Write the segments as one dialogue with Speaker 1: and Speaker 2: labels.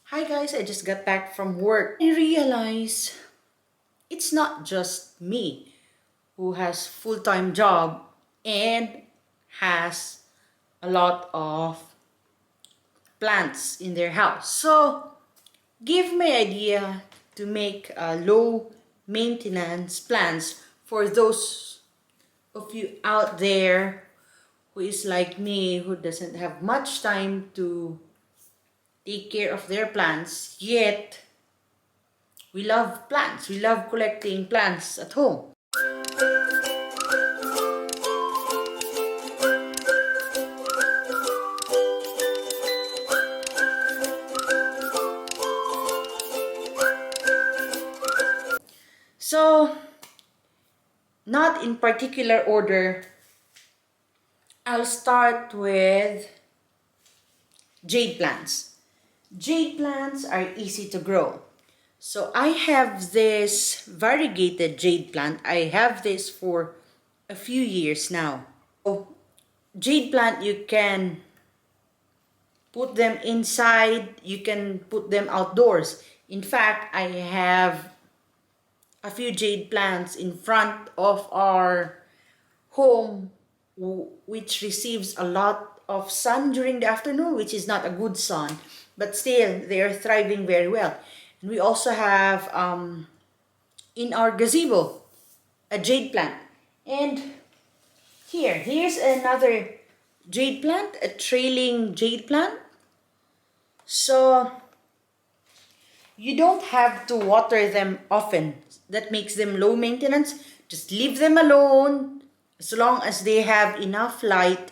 Speaker 1: Hi guys, I just got back from work. I realize it's not just me who has full-time job and has a lot of plants in their house. So give me idea to make low maintenance plants for those of you out there who is like me, who doesn't have much time to take care of their plants, yet we love plants. We love collecting plants at home. So, not in particular order, I'll start with jade plants. Jade plants are easy to grow. So I have this variegated jade plant. I have this for a few years now. So, jade plant, you can put them inside, you can put them outdoors. In fact, I have a few jade plants in front of our home which receives a lot of sun during the afternoon, which is not a good sun, but still they are thriving very well. And we also have in our gazebo a jade plant. And here's another jade plant, a trailing jade plant. So you don't have to water them often. That makes them low maintenance. Just leave them alone. As long as they have enough light,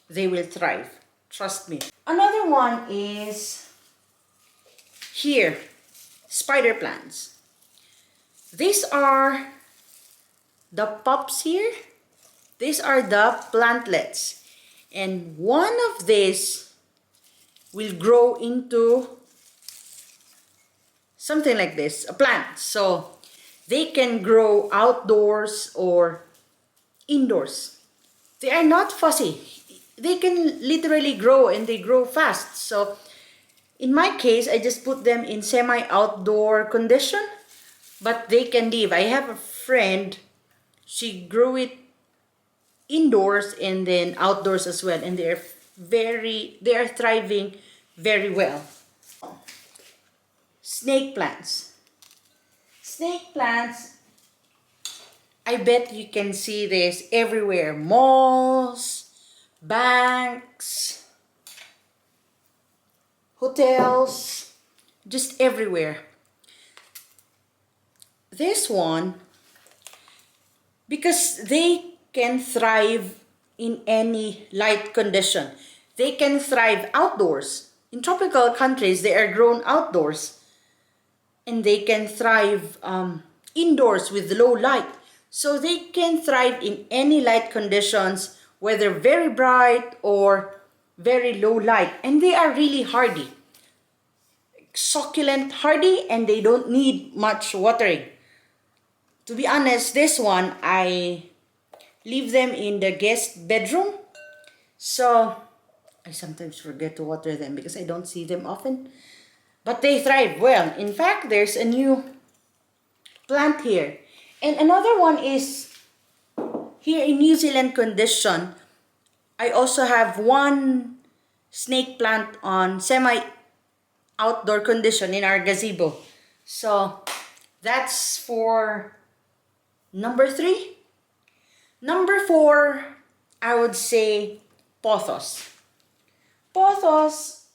Speaker 1: they will thrive. Trust me. Another one is here, spider plants. These are the pups here. These are the plantlets. And one of these will grow into something like this, a plant. So they can grow outdoors or indoors. They are not fussy. They can literally grow and they grow fast. So in my case, I just put them in semi-outdoor condition, but they can live. I have a friend, she grew it indoors and then outdoors as well, and they are thriving very well. Snake plants. Snake plants, I bet you can see this everywhere. Malls, banks, hotels, just everywhere. This one, because they can thrive in any light condition. They can thrive outdoors. In tropical countries, they are grown outdoors. And they can thrive indoors with low light. So they can thrive in any light conditions, whether very bright or very low light. And they are really hardy. Succulent, hardy, and they don't need much watering. To be honest, this one, I leave them in the guest bedroom. So I sometimes forget to water them because I don't see them often. But they thrive well. In fact, there's a new plant here. And another one is here in New Zealand condition. I also have one snake plant on semi-outdoor condition in our gazebo. So that's for number 3. Number 4, I would say Pothos. Pothos,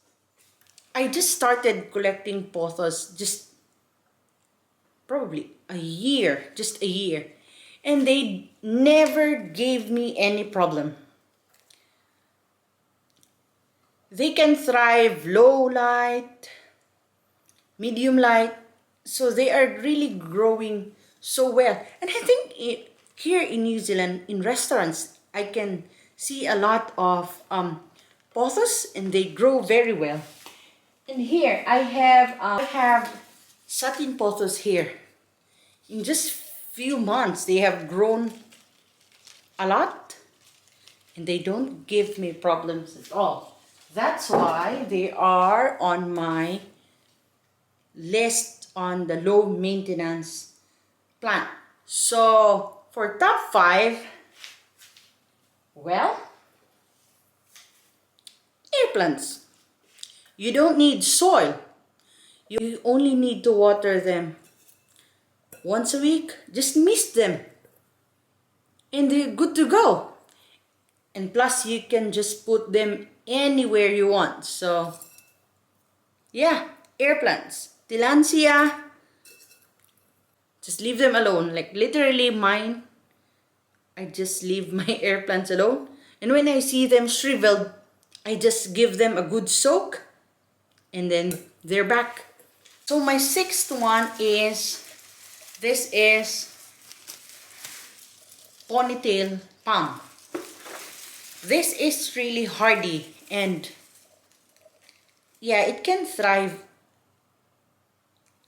Speaker 1: I just started collecting pothos just probably just a year. And they never gave me any problem. They can thrive low light, medium light. So they are really growing so well. And I think here in New Zealand, in restaurants, I can see a lot of pothos, and they grow very well. And here I have satin pothos here. In just few months, they have grown a lot, and they don't give me problems at all. That's why they are on my list on the low maintenance plant. So for top 5, well, Airplants. You don't need soil. You only need to water them once a week. Just mist them and they're good to go. And plus you can just put them anywhere you want. So yeah, Airplants. Tillandsia, just leave them alone. Like literally mine, I just leave my Airplants alone. And when I see them shriveled, I just give them a good soak and then they're back. So my 6th one is, this is ponytail palm. This is really hardy and yeah, it can thrive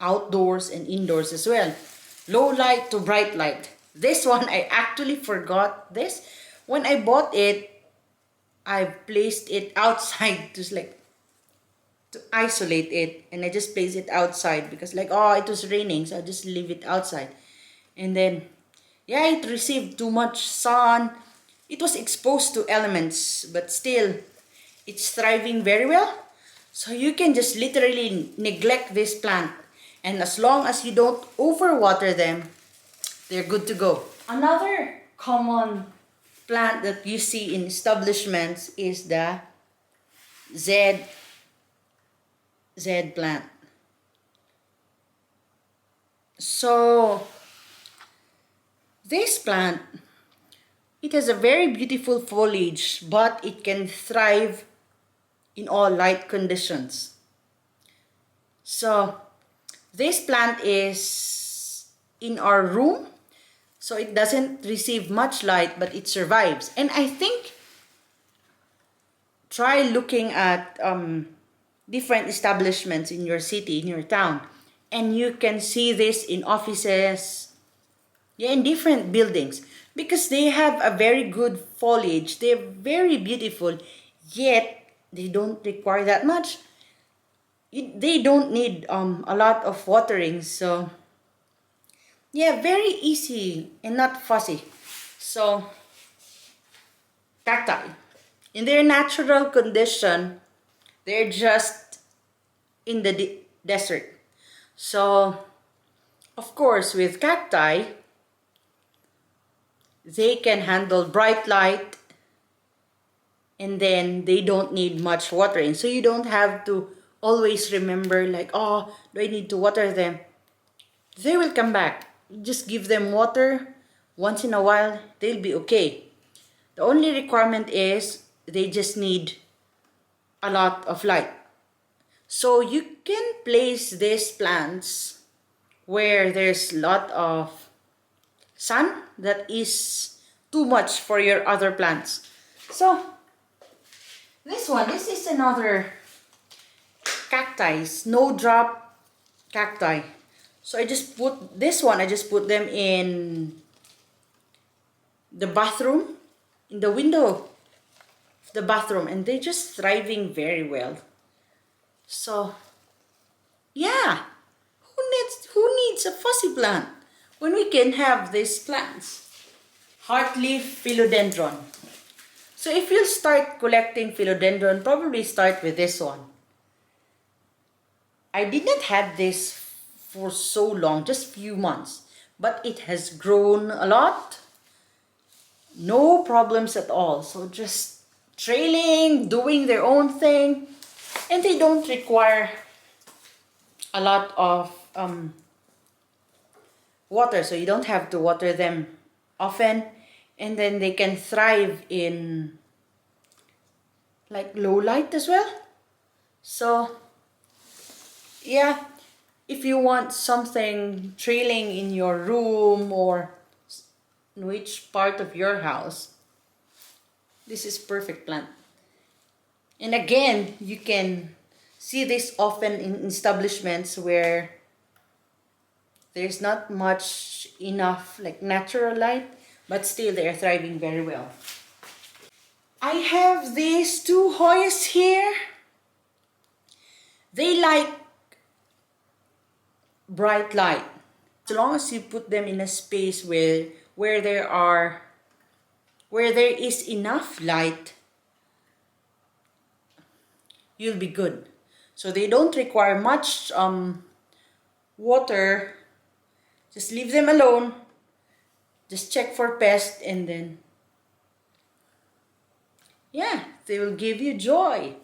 Speaker 1: outdoors and indoors as well. Low light to bright light. This one, I actually forgot this. When I bought it, I placed it outside to isolate it, and I just placed it outside because it was raining, so I just leave it outside. And then yeah, it received too much sun. It was exposed to elements, but still it's thriving very well. So you can just literally neglect this plant, and as long as you don't overwater them, they're good to go. Another common plant that you see in establishments is the Zed Plant. So this plant, it has a very beautiful foliage, but it can thrive in all light conditions. So this plant is in our room, so it doesn't receive much light, but it survives. And I think try looking at different establishments in your city, in your town, and you can see this in offices, yeah, in different buildings, because they have a very good foliage. They're very beautiful, yet they don't require that much. They don't need a lot of watering, so yeah, very easy and not fussy. So cacti, in their natural condition, they're just in the desert. So of course with cacti, they can handle bright light, and then they don't need much watering. So you don't have to always remember oh, do I need to water them? They will come back. Just give them water once in a while, they'll be okay. The only requirement is they just need a lot of light. So you can place these plants where there's a lot of sun that is too much for your other plants. So this is another cacti, snowdrop cacti. So I just put this one, I just put them in the bathroom, in the window of the bathroom, and they're just thriving very well. So yeah, who needs a fussy plant when we can have these plants? Heartleaf philodendron. So if you'll start collecting philodendron, probably start with this one. I did not have this for so long, just few months, but it has grown a lot. No problems at all. So just trailing, doing their own thing, and they don't require a lot of water, so you don't have to water them often, and then they can thrive in low light as well. So yeah, if you want something trailing in your room or in which part of your house, this is perfect plant. And again, you can see this often in establishments where there's not much enough natural light, but still they are thriving very well. I have these 2 Hoyas here. They like bright light. As long as you put them in a space where there is enough light, you'll be good. So they don't require much water. Just leave them alone. Just check for pests, and then yeah, they will give you joy.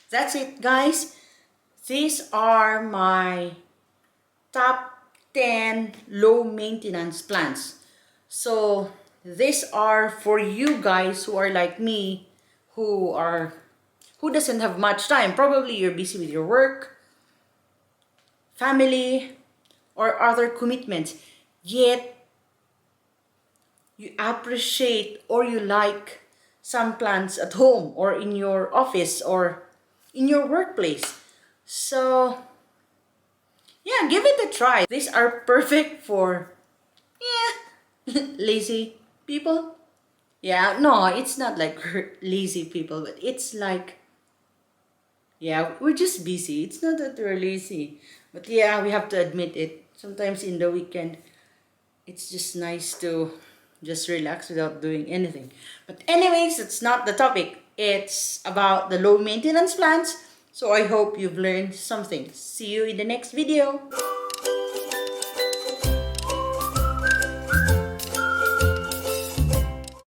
Speaker 1: That's it, guys. These are my top 10 low maintenance plants. So these are for you guys who are like me, who doesn't have much time. Probably you're busy with your work, family, or other commitments. Yet you appreciate or you like some plants at home or in your office or in your workplace. So yeah, give it a try. These are perfect for lazy people. Yeah, no, it's not like we're lazy people, but it's like, yeah, we're just busy. It's not that we're lazy, but yeah, we have to admit it. Sometimes in the weekend, it's just nice to just relax without doing anything. But anyways, that's not the topic. It's about the low maintenance plants. So I hope you've learned something. See you in the next video.